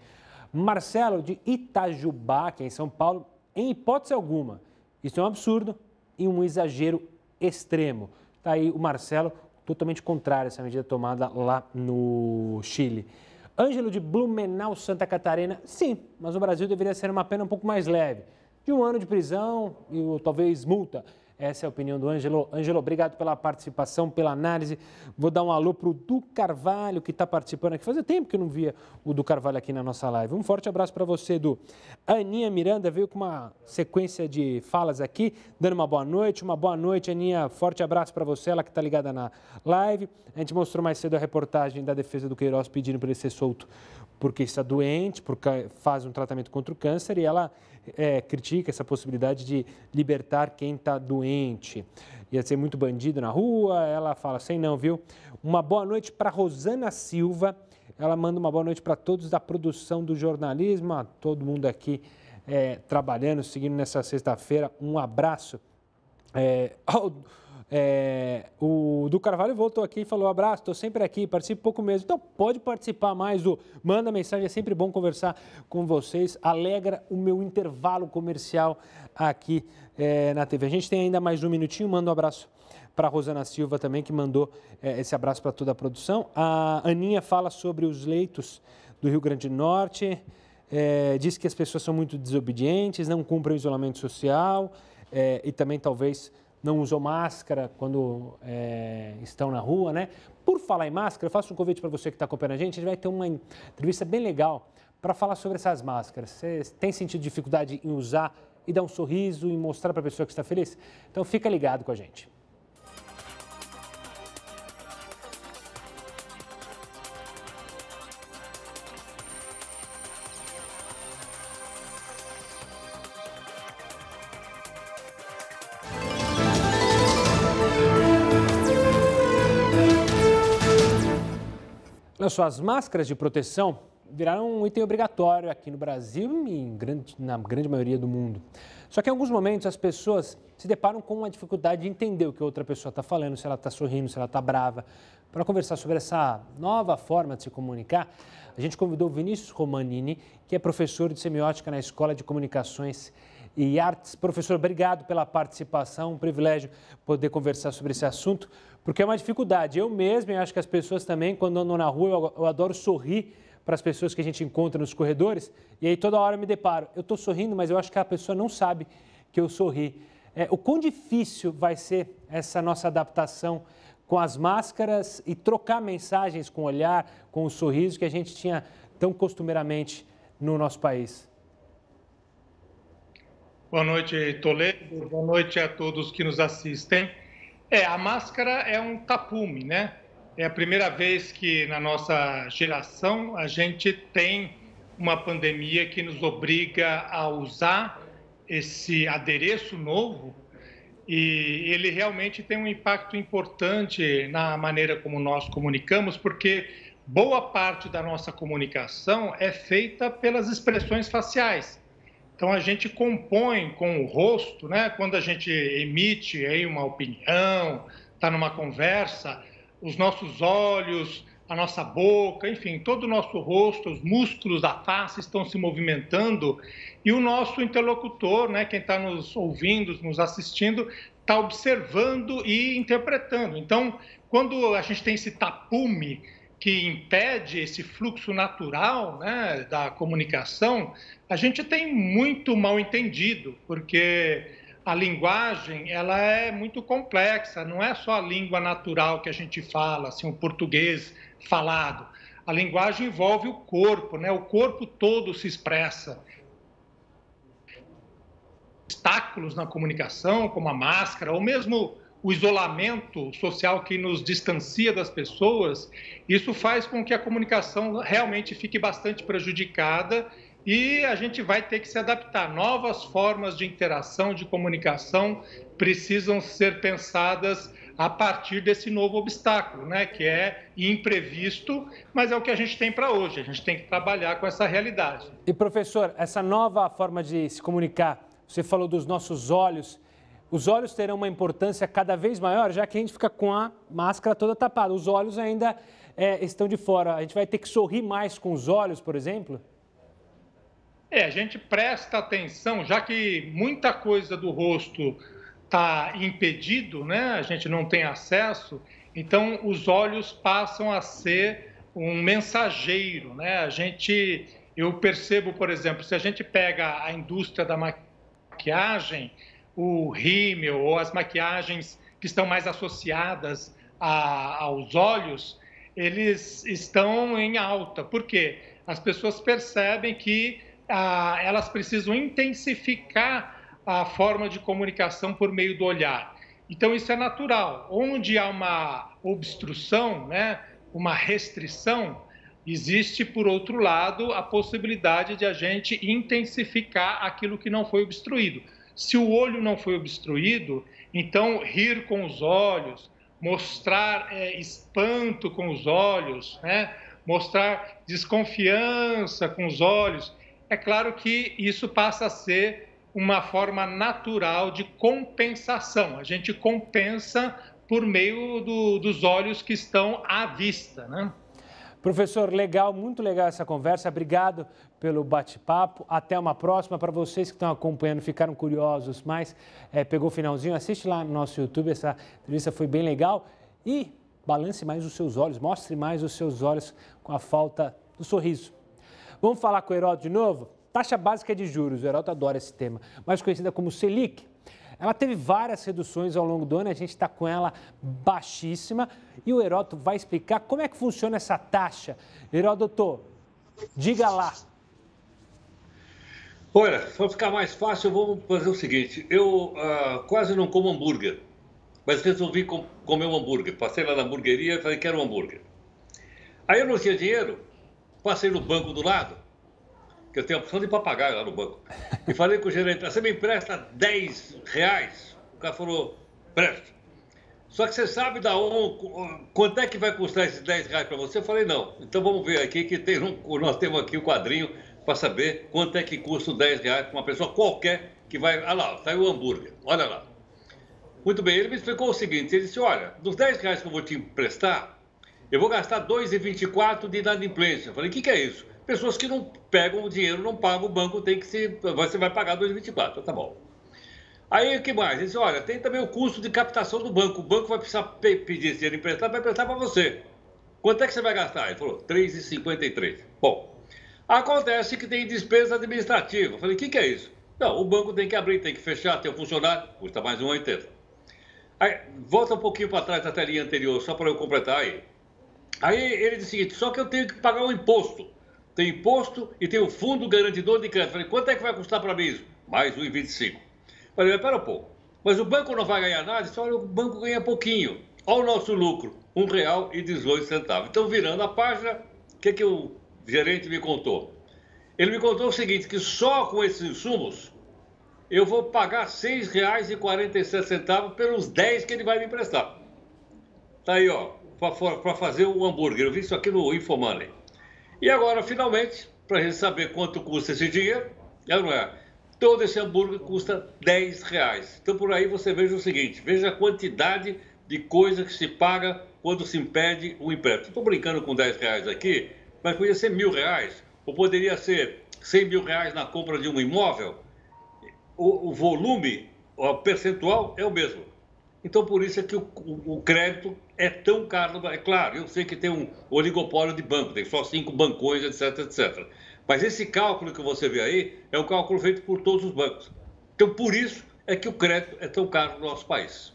Marcelo, de Itajubá, que é em São Paulo, em hipótese alguma, isso é um absurdo e um exagero extremo. Está aí o Marcelo, totalmente contrário a essa medida tomada lá no Chile. Ângelo, de Blumenau, Santa Catarina, sim, mas o Brasil deveria ser uma pena um pouco mais leve, de 1 ano de prisão e talvez multa. Essa é a opinião do Ângelo. Ângelo, obrigado pela participação, pela análise. Vou dar um alô para o Du Carvalho, que está participando aqui. Fazia tempo que eu não via o Du Carvalho aqui na nossa live. Um forte abraço para você, Du. A Aninha Miranda veio com uma sequência de falas aqui, dando uma boa noite. Uma boa noite, Aninha. Forte abraço para você, ela que está ligada na live. A gente mostrou mais cedo a reportagem da defesa do Queiroz pedindo para ele ser solto porque está doente, porque faz um tratamento contra o câncer, e ela critica essa possibilidade de libertar quem está doente. Ia ser muito bandido na rua, ela fala assim, não, viu? Uma boa noite para Rosana Silva, ela manda uma boa noite para todos da produção do jornalismo, todo mundo aqui trabalhando, seguindo nessa sexta-feira, um abraço. O Du Carvalho voltou aqui e falou: abraço, estou sempre aqui, participo pouco mesmo. Então pode participar mais, Du. Manda mensagem, é sempre bom conversar com vocês. Alegra o meu intervalo comercial aqui na TV. A gente tem ainda mais um minutinho, manda um abraço para a Rosana Silva também, que mandou esse abraço para toda a produção. A Aninha fala sobre os leitos do Rio Grande do Norte, diz que as pessoas são muito desobedientes, não cumprem o isolamento social e também talvez não usam máscara quando estão na rua, né? Por falar em máscara, eu faço um convite para você que está acompanhando a gente vai ter uma entrevista bem legal para falar sobre essas máscaras. Você tem sentido dificuldade em usar e dar um sorriso e mostrar para a pessoa que está feliz? Então fica ligado com a gente. Olha só, as máscaras de proteção viraram um item obrigatório aqui no Brasil e na grande maioria do mundo. Só que em alguns momentos as pessoas se deparam com uma dificuldade de entender o que a outra pessoa está falando, se ela está sorrindo, se ela está brava. Para conversar sobre essa nova forma de se comunicar, a gente convidou o Vinícius Romanini, que é professor de semiótica na Escola de Comunicações e Artes. Professor, obrigado pela participação, um privilégio poder conversar sobre esse assunto, porque é uma dificuldade. Eu mesmo, e acho que as pessoas também, quando andam na rua, eu adoro sorrir para as pessoas que a gente encontra nos corredores, e aí toda hora eu me deparo. Eu estou sorrindo, mas eu acho que a pessoa não sabe que eu sorri. O quão difícil vai ser essa nossa adaptação com as máscaras e trocar mensagens com o olhar, com o sorriso que a gente tinha tão costumeiramente no nosso país? Boa noite, Toledo. Boa noite a todos que nos assistem. A máscara é um tapume, né? É a primeira vez que na nossa geração a gente tem uma pandemia que nos obriga a usar esse adereço novo, e ele realmente tem um impacto importante na maneira como nós comunicamos, porque boa parte da nossa comunicação é feita pelas expressões faciais. Então a gente compõe com o rosto, né? Quando a gente emite aí uma opinião, está numa conversa, os nossos olhos, a nossa boca, enfim, todo o nosso rosto, os músculos da face estão se movimentando, e o nosso interlocutor, né, quem está nos ouvindo, nos assistindo, está observando e interpretando. Então, quando a gente tem esse tapume que impede esse fluxo natural, né, da comunicação, a gente tem muito mal entendido, porque a linguagem ela é muito complexa, não é só a língua natural que a gente fala, assim, o português falado. A linguagem envolve o corpo, né? O corpo todo se expressa. Obstáculos na comunicação, como a máscara, ou mesmo o isolamento social que nos distancia das pessoas, isso faz com que a comunicação realmente fique bastante prejudicada, e a gente vai ter que se adaptar. Novas formas de interação, de comunicação, precisam ser pensadas a partir desse novo obstáculo, né? Que é imprevisto, mas é o que a gente tem para hoje. A gente tem que trabalhar com essa realidade. E, professor, essa nova forma de se comunicar, você falou dos nossos olhos. Os olhos terão uma importância cada vez maior, já que a gente fica com a máscara toda tapada. Os olhos ainda estão de fora. A gente vai ter que sorrir mais com os olhos, por exemplo? A gente presta atenção, já que muita coisa do rosto está impedido, né? A gente não tem acesso, então os olhos passam a ser um mensageiro, né? Eu percebo, por exemplo, se a gente pega a indústria da maquiagem, o rímel ou as maquiagens que estão mais associadas aos olhos, eles estão em alta. Por quê? As pessoas percebem que elas precisam intensificar a forma de comunicação por meio do olhar. Então, isso é natural. Onde há uma obstrução, né, uma restrição, existe, por outro lado, a possibilidade de a gente intensificar aquilo que não foi obstruído. Se o olho não foi obstruído, então rir com os olhos, mostrar espanto com os olhos, né, mostrar desconfiança com os olhos, é claro que isso passa a ser uma forma natural de compensação. A gente compensa por meio dos olhos que estão à vista, né? Professor, legal, muito legal essa conversa. Obrigado pelo bate-papo. Até uma próxima. Para vocês que estão acompanhando, ficaram curiosos, mas pegou o finalzinho, assiste lá no nosso YouTube. Essa entrevista foi bem legal. E balance mais os seus olhos, mostre mais os seus olhos com a falta do sorriso. Vamos falar com o Heródoto de novo? Taxa básica de juros, o Heródoto adora esse tema, mais conhecida como Selic. Ela teve várias reduções ao longo do ano, a gente está com ela baixíssima e o Heródoto vai explicar como é que funciona essa taxa. Heródoto, diga lá. Olha, para ficar mais fácil, vamos fazer o seguinte, eu quase não como hambúrguer, mas resolvi comer um hambúrguer. Passei lá na hamburgueria e falei, quero um hambúrguer. Aí eu não tinha dinheiro, passei no banco do lado, que eu tenho a opção de papagaio lá no banco, e falei com o gerente, você me empresta R$10? O cara falou, presto. Só que você sabe quanto é que vai custar esses 10 reais para você? Eu falei, não. Então vamos ver aqui que nós temos aqui o quadrinho para saber quanto é que custa os 10 reais para uma pessoa qualquer que vai... Olha lá, está aí o hambúrguer, olha lá. Muito bem, ele me explicou o seguinte, ele disse, olha, dos 10 reais que eu vou te emprestar, eu vou gastar 2,24 de inadimplência. Eu falei, o que é isso? Pessoas que não pegam o dinheiro, não pagam, o banco você vai pagar 2,24, tá bom. Aí, o que mais? Ele disse, olha, tem também o custo de captação do banco. O banco vai precisar pedir esse dinheiro emprestado, vai emprestar para você. Quanto é que você vai gastar? Ele falou, 3,53. Bom, acontece que tem despesa administrativa. Eu falei, o que é isso? Não, o banco tem que abrir, tem que fechar, tem um funcionário, custa mais 1,80. Aí, volta um pouquinho para trás da telinha anterior, só para eu completar aí. Aí ele disse o seguinte, só que eu tenho que pagar um imposto. Tem imposto e tem o fundo garantidor de crédito. Eu falei, quanto é que vai custar para mim isso? Mais 1,25. Falei, mas pera um pouco, mas o banco não vai ganhar nada? Só o banco ganha pouquinho. Olha o nosso lucro, R$ 1,18. Então, virando a página, o que o gerente me contou? Ele me contou o seguinte, que só com esses insumos, eu vou pagar R$ 6,47 pelos 10 que ele vai me emprestar. Tá aí, ó, para fazer o hambúrguer. Eu vi isso aqui no Infomoney. E agora, finalmente, para a gente saber quanto custa esse dinheiro, não é? Todo esse hambúrguer custa R$10. Então, por aí você veja o seguinte, veja a quantidade de coisa que se paga quando se impede o empréstimo. Estou brincando com R$10 aqui, mas poderia ser R$1.000, ou poderia ser R$100 mil na compra de um imóvel. O volume, o percentual é o mesmo. Então, por isso é que o crédito é tão caro. É claro, eu sei que tem um oligopólio de banco, tem só 5 bancões, etc, etc. Mas esse cálculo que você vê aí é um cálculo feito por todos os bancos. Então, por isso é que o crédito é tão caro no nosso país.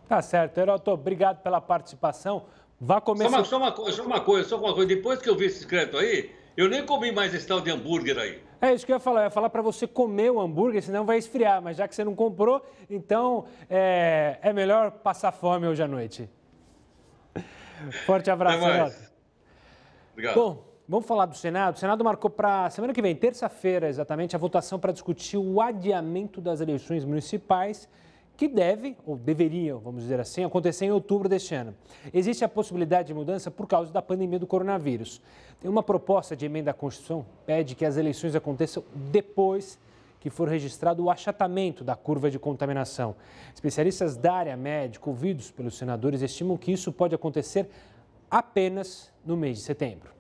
Tá certo. Heroto, obrigado pela participação. Vá comer... Só uma coisa. Depois que eu vi esse crédito aí, eu nem comi mais esse tal de hambúrguer aí. É isso que eu ia falar. Eu ia falar para você comer o hambúrguer, senão vai esfriar. Mas já que você não comprou, então é melhor passar fome hoje à noite. Forte abraço, Heroto. Obrigado. Bom, vamos falar do Senado. O Senado marcou para semana que vem, terça-feira, exatamente, a votação para discutir o adiamento das eleições municipais que deveriam, vamos dizer assim, acontecer em outubro deste ano. Existe a possibilidade de mudança por causa da pandemia do coronavírus. Tem uma proposta de emenda à Constituição que pede que as eleições aconteçam depois que for registrado o achatamento da curva de contaminação. Especialistas da área médica, ouvidos pelos senadores, estimam que isso pode acontecer apenas no mês de setembro.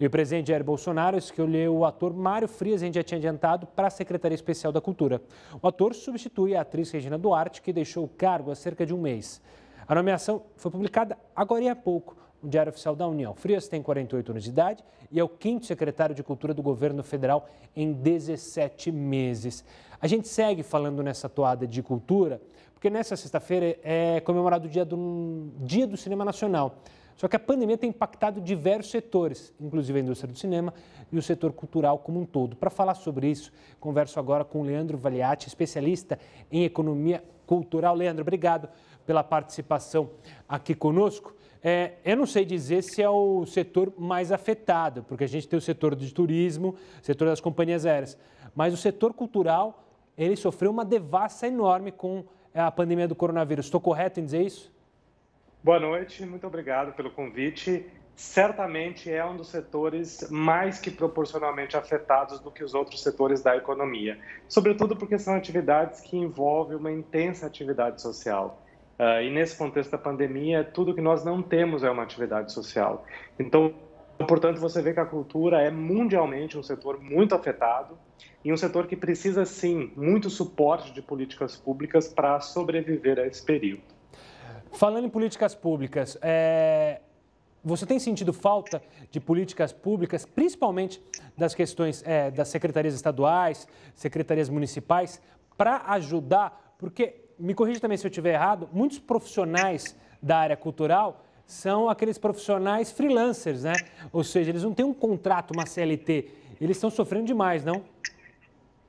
E o presidente Jair Bolsonaro escolheu o ator Mário Frias, a gente já tinha adiantado, para a Secretaria Especial da Cultura. O ator substitui a atriz Regina Duarte, que deixou o cargo há cerca de um mês. A nomeação foi publicada agora há pouco no Diário Oficial da União. Frias tem 48 anos de idade e é o 5º secretário de Cultura do governo federal em 17 meses. A gente segue falando nessa toada de cultura, porque nessa sexta-feira é comemorado o Dia do Cinema Nacional. Só que a pandemia tem impactado diversos setores, inclusive a indústria do cinema e o setor cultural como um todo. Para falar sobre isso, converso agora com o Leandro Valiati, especialista em economia cultural. Leandro, obrigado pela participação aqui conosco. Eu não sei dizer se é o setor mais afetado, porque a gente tem o setor de turismo, o setor das companhias aéreas, mas o setor cultural, ele sofreu uma devassa enorme com a pandemia do coronavírus. Estou correto em dizer isso? Boa noite, muito obrigado pelo convite. Certamente é um dos setores mais que proporcionalmente afetados do que os outros setores da economia, sobretudo porque são atividades que envolvem uma intensa atividade social. E nesse contexto da pandemia, tudo que nós não temos é uma atividade social. Então, portanto, você vê que a cultura é mundialmente um setor muito afetado e um setor que precisa, sim, muito suporte de políticas públicas para sobreviver a esse período. Falando em políticas públicas, você tem sentido falta de políticas públicas, principalmente das questões das secretarias estaduais, secretarias municipais, para ajudar? Porque, me corrija também se eu estiver errado, muitos profissionais da área cultural são aqueles profissionais freelancers, né? Ou seja, eles não têm um contrato, uma CLT, eles estão sofrendo demais, não?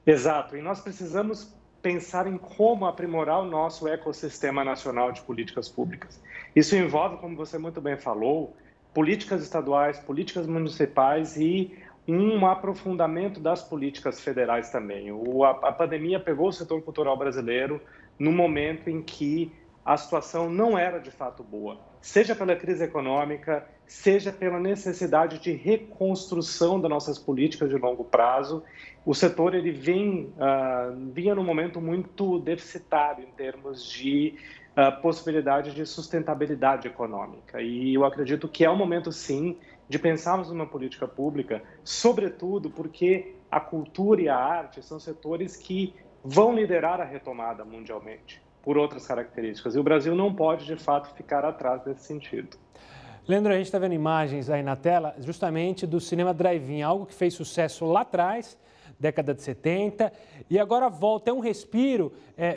Exato, e nós precisamos pensar em como aprimorar o nosso ecossistema nacional de políticas públicas. Isso envolve, como você muito bem falou, políticas estaduais, políticas municipais e um aprofundamento das políticas federais também. A pandemia pegou o setor cultural brasileiro no momento em que a situação não era de fato boa, seja pela crise econômica, seja pela necessidade de reconstrução das nossas políticas de longo prazo. O setor ele vinha num momento muito deficitário em termos de possibilidade de sustentabilidade econômica. E eu acredito que é o momento, sim, de pensarmos numa política pública, sobretudo porque a cultura e a arte são setores que vão liderar a retomada mundialmente, por outras características. E o Brasil não pode, de fato, ficar atrás nesse sentido. Leandro, a gente está vendo imagens aí na tela justamente do cinema drive-in, algo que fez sucesso lá atrás, década de 70, e agora volta, é um respiro.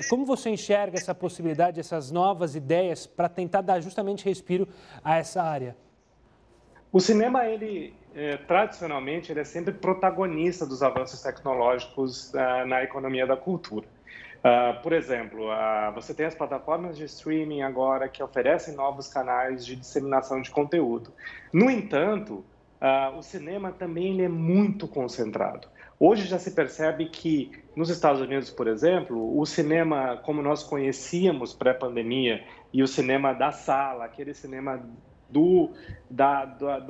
Como você enxerga essa possibilidade, essas novas ideias para tentar dar justamente respiro a essa área? O cinema, tradicionalmente, ele é sempre protagonista dos avanços tecnológicos na economia da cultura. Por exemplo, você tem as plataformas de streaming agora que oferecem novos canais de disseminação de conteúdo. No entanto, o cinema também ele é muito concentrado. Hoje já se percebe que, nos Estados Unidos, por exemplo, o cinema como nós conhecíamos pré-pandemia e o cinema da sala, aquele cinema do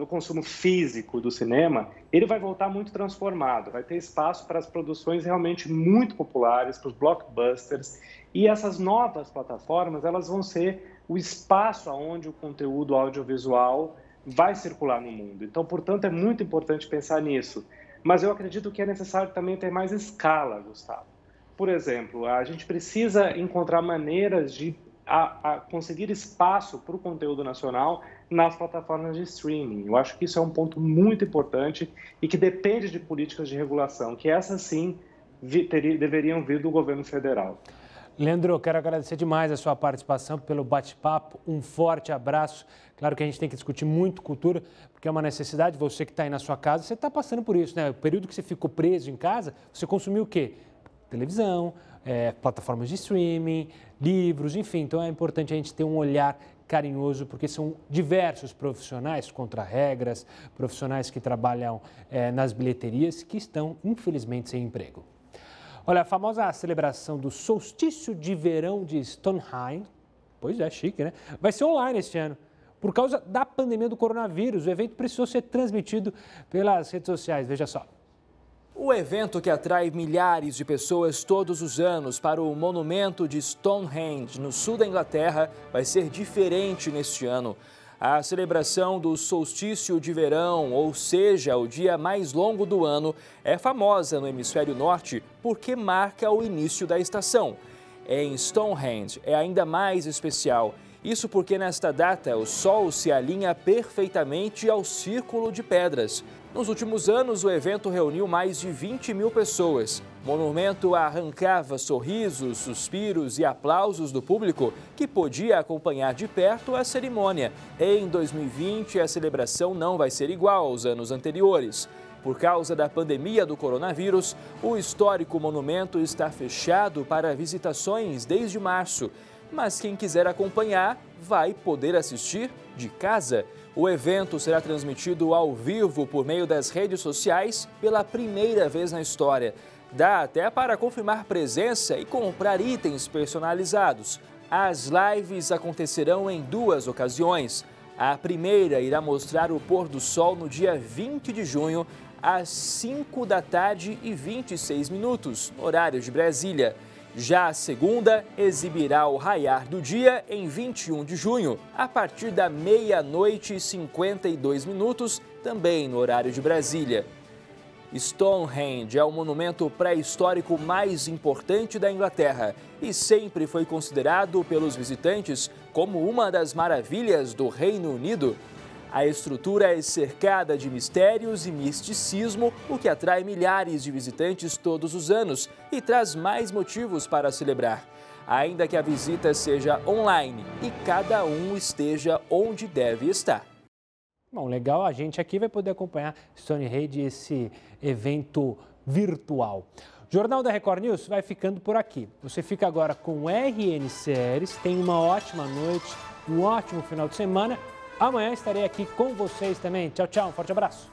consumo físico do cinema, ele vai voltar muito transformado, vai ter espaço para as produções realmente muito populares, para os blockbusters, e essas novas plataformas, elas vão ser o espaço onde o conteúdo audiovisual vai circular no mundo. Então, portanto, é muito importante pensar nisso. Mas eu acredito que é necessário também ter mais escala, Gustavo. Por exemplo, a gente precisa encontrar maneiras de conseguir espaço para o conteúdo nacional nas plataformas de streaming. Eu acho que isso é um ponto muito importante e que depende de políticas de regulação, que essas sim deveriam vir do governo federal. Leandro, eu quero agradecer demais a sua participação, pelo bate-papo, um forte abraço. Claro que a gente tem que discutir muito cultura, porque é uma necessidade, você que está aí na sua casa, você está passando por isso, né? O período que você ficou preso em casa, você consumiu o quê? Televisão, plataformas de streaming, livros, enfim. Então é importante a gente ter um olhar carinhoso, porque são diversos profissionais contra regras, profissionais que trabalham nas bilheterias, que estão, infelizmente, sem emprego. Olha, a famosa celebração do solstício de verão de Stonehenge, pois é, chique, né? Vai ser online este ano. Por causa da pandemia do coronavírus, o evento precisou ser transmitido pelas redes sociais. Veja só. O evento que atrai milhares de pessoas todos os anos para o monumento de Stonehenge, no sul da Inglaterra, vai ser diferente neste ano. A celebração do solstício de verão, ou seja, o dia mais longo do ano, é famosa no hemisfério norte porque marca o início da estação. Em Stonehenge é ainda mais especial. Isso porque nesta data o sol se alinha perfeitamente ao círculo de pedras. Nos últimos anos, o evento reuniu mais de 20 mil pessoas. O monumento arrancava sorrisos, suspiros e aplausos do público que podia acompanhar de perto a cerimônia. Em 2020, a celebração não vai ser igual aos anos anteriores. Por causa da pandemia do coronavírus, o histórico monumento está fechado para visitações desde março. Mas quem quiser acompanhar vai poder assistir de casa. O evento será transmitido ao vivo por meio das redes sociais pela primeira vez na história. Dá até para confirmar presença e comprar itens personalizados. As lives acontecerão em 2 ocasiões. A primeira irá mostrar o pôr do sol no dia 20 de junho, às 5h26, no horário de Brasília. Já a segunda exibirá o raiar do dia em 21 de junho, a partir da 00h52, também no horário de Brasília. Stonehenge é o monumento pré-histórico mais importante da Inglaterra e sempre foi considerado pelos visitantes como uma das maravilhas do Reino Unido. A estrutura é cercada de mistérios e misticismo, o que atrai milhares de visitantes todos os anos e traz mais motivos para celebrar. Ainda que a visita seja online e cada um esteja onde deve estar. Bom, legal, a gente aqui vai poder acompanhar Stonehenge, esse evento virtual. O Jornal da Record News vai ficando por aqui. Você fica agora com o RN Séries, tem uma ótima noite, um ótimo final de semana. Amanhã estarei aqui com vocês também. Tchau, tchau, um forte abraço.